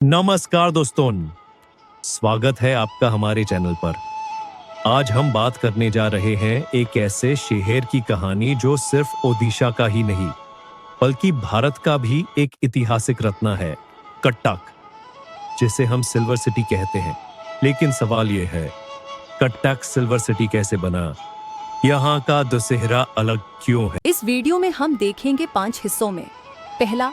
नमस्कार दोस्तों, स्वागत है आपका हमारे चैनल पर। आज हम बात करने जा रहे हैं एक ऐसे शहर की कहानी जो सिर्फ ओडिशा का ही नहीं बल्कि भारत का भी एक ऐतिहासिक रत्न है, कटक, जिसे हम सिल्वर सिटी कहते हैं। लेकिन सवाल यह है, कटक सिल्वर सिटी कैसे बना? यहाँ का दशहरा अलग क्यों है? इस वीडियो में हम देखेंगे 5 हिस्सों में। पहला,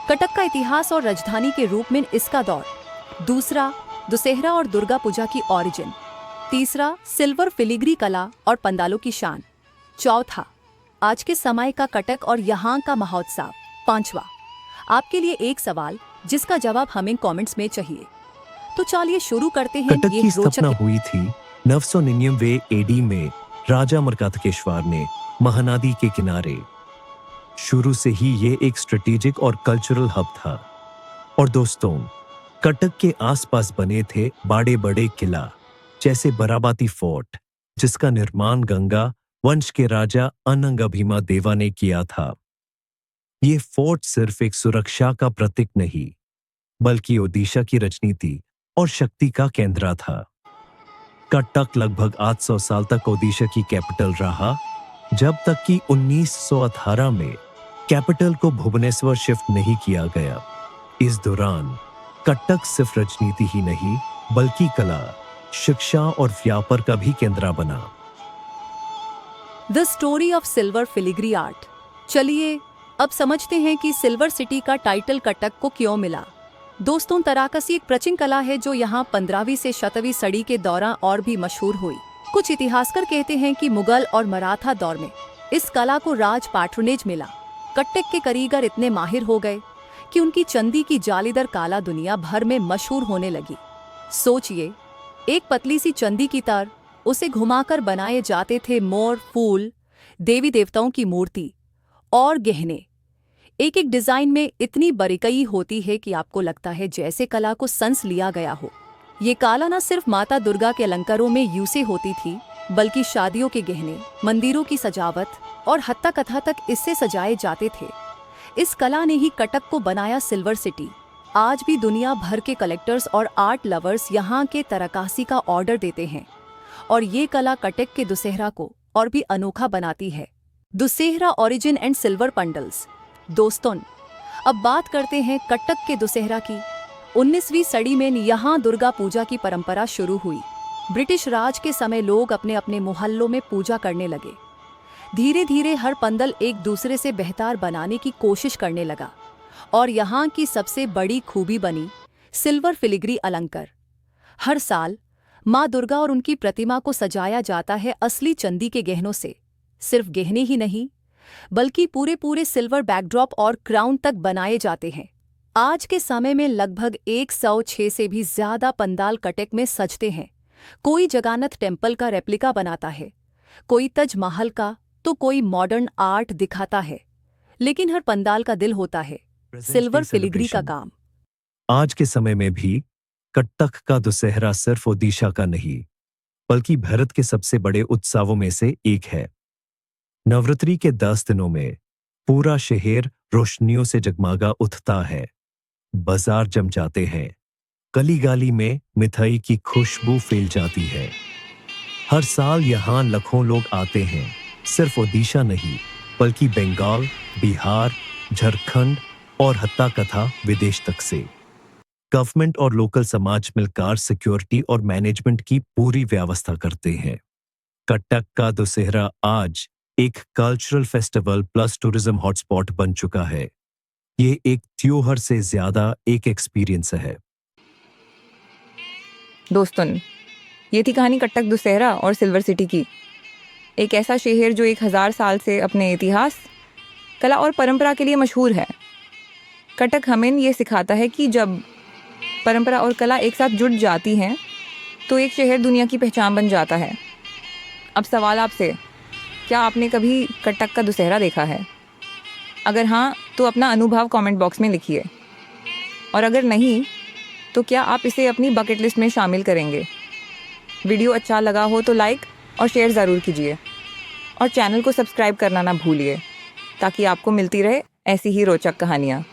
कटक का इतिहास और राजधानी के रूप में इसका दौर। दूसरा, दशहरा और दुर्गा पूजा की ओरिजिन। तीसरा, सिल्वर फिलिग्री कला और पंडालों की शान। चौथा, आज के समय का कटक और यहाँ का महोत्सव। पांचवा, आपके लिए एक सवाल जिसका जवाब हमें कमेंट्स में चाहिए। तो चलिए शुरू करते हैं। कटक की स्थापना हुई थी 999 एडी में राजा मर्कातकेश्वर ने महानदी के किनारे। शुरू से ही ये एक स्ट्रेटेजिक और कल्चरल हब था। और दोस्तों, कटक के आसपास बने थे बड़े बड़े किला, जैसे बराबाती फोर्ट, जिसका निर्माण गंगा वंश के राजा अनंगभीमा देवा ने किया था। ये फोर्ट सिर्फ एक सुरक्षा का प्रतीक नहीं बल्कि ओडिशा की राजनीति और शक्ति का केंद्र था। कटक लगभग 800 साल तक ओडिशा की कैपिटल रहा, जब तक कि 1918 में कैपिटल को भुवनेश्वर शिफ्ट नहीं किया गया। इस दौरान कटक सिर्फ राजनीति ही नहीं बल्कि कला, शिक्षा और व्यापार का भी केंद्र बना। The story of silver filigree art. चलिए अब समझते हैं कि सिल्वर सिटी का टाइटल कटक को क्यों मिला। दोस्तों, तराकसी एक प्राचीन कला है जो यहाँ 15वीं से 17वीं सदी के दौरान और भी मशहूर हुई। कुछ इतिहासकार कहते हैं कि मुगल और मराठा दौर में इस कला को राज पैट्रोनेज मिला। कटक के कारीगर इतने माहिर हो गए कि उनकी चांदी की जालीदार काला दुनिया भर में मशहूर होने लगी। सोचिए, एक पतली सी चांदी की तार, उसे घुमाकर बनाए जाते थे मोर, फूल, देवी देवताओं की मूर्ति और गहने। एक एक डिजाइन में इतनी बारीकी होती है कि आपको लगता है जैसे कला को संस लिया गया हो। ये कला न सिर्फ माता दुर्गा के अलंकारों में यूं होती थी बल्कि शादियों के गहने, मंदिरों की सजावट और हत्ता कथा तक इससे सजाए जाते थे। इस कला ने ही कटक को बनाया सिल्वर सिटी। आज भी दुनिया भर के कलेक्टर्स और आर्ट लवर्स यहाँ के तराकसी का ऑर्डर देते हैं और ये कला कटक के दशहरा को और भी अनोखा बनाती है। Dussehra origin and silver pandals. दोस्तों, अब बात करते हैं कटक के दशहरा की। 19वीं सदी में यहाँ दुर्गा पूजा की परंपरा शुरू हुई। ब्रिटिश राज के समय लोग अपने अपने मोहल्लों में पूजा करने लगे। धीरे धीरे हर पंडल एक दूसरे से बेहतर बनाने की कोशिश करने लगा और यहाँ की सबसे बड़ी खूबी बनी सिल्वर फिलिग्री अलंकार। हर साल माँ दुर्गा और उनकी प्रतिमा को सजाया जाता है असली चांदी के गहनों से। सिर्फ गहने ही नहीं बल्कि पूरे सिल्वर बैकड्रॉप और क्राउन तक बनाए जाते हैं। आज के समय में लगभग 106 से भी ज्यादा पंडाल कटक में सजते हैं। कोई जगन्नाथ टेम्पल का रेप्लिका बनाता है, कोई ताजमहल का, तो कोई मॉडर्न आर्ट दिखाता है, लेकिन हर पंडाल का दिल होता है सिल्वर फिलिग्री का काम। आज के समय में भी कटक का दशहरा सिर्फ ओडिशा का नहीं बल्कि भारत के सबसे बड़े उत्सवों में से एक है। नवरात्रि के 10 दिनों में पूरा शहर रोशनियों से जगमगा उठता है, बाजार जम जाते हैं, गली गली में मिठाई की खुशबू फैल जाती है। हर साल यहाँ लाखों लोग आते हैं, सिर्फ ओडिशा नहीं बल्कि बंगाल, बिहार, झारखंड और हत्ता कथा विदेश तक से। गवर्नमेंट और लोकल समाज मिलकर सिक्योरिटी और मैनेजमेंट की पूरी व्यवस्था करते हैं। कटक का दशहरा आज एक cultural festival plus tourism hotspot बन चुका है। ये एक त्योहार से ज्यादा एक एक्सपीरियंस है। दोस्तों, ये थी कहानी कटक दशहरा और सिल्वर सिटी की। एक ऐसा शहर जो 1000 साल से अपने इतिहास, कला और परंपरा के लिए मशहूर है। कटक हमें ये सिखाता है कि जब परंपरा और कला एक साथ जुड़ जाती हैं तो एक शहर दुनिया की पहचान बन जाता है। अब सवाल आपसे, क्या आपने कभी कटक का दशहरा देखा है? अगर हाँ, तो अपना अनुभव कमेंट बॉक्स में लिखिए, और अगर नहीं तो क्या आप इसे अपनी बकेट लिस्ट में शामिल करेंगे? वीडियो अच्छा लगा हो तो लाइक और शेयर ज़रूर कीजिए और चैनल को सब्सक्राइब करना ना भूलिए ताकि आपको मिलती रहे ऐसी ही रोचक कहानियाँ।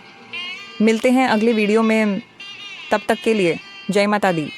मिलते हैं अगले वीडियो में तब तक के लिए जय माता दी।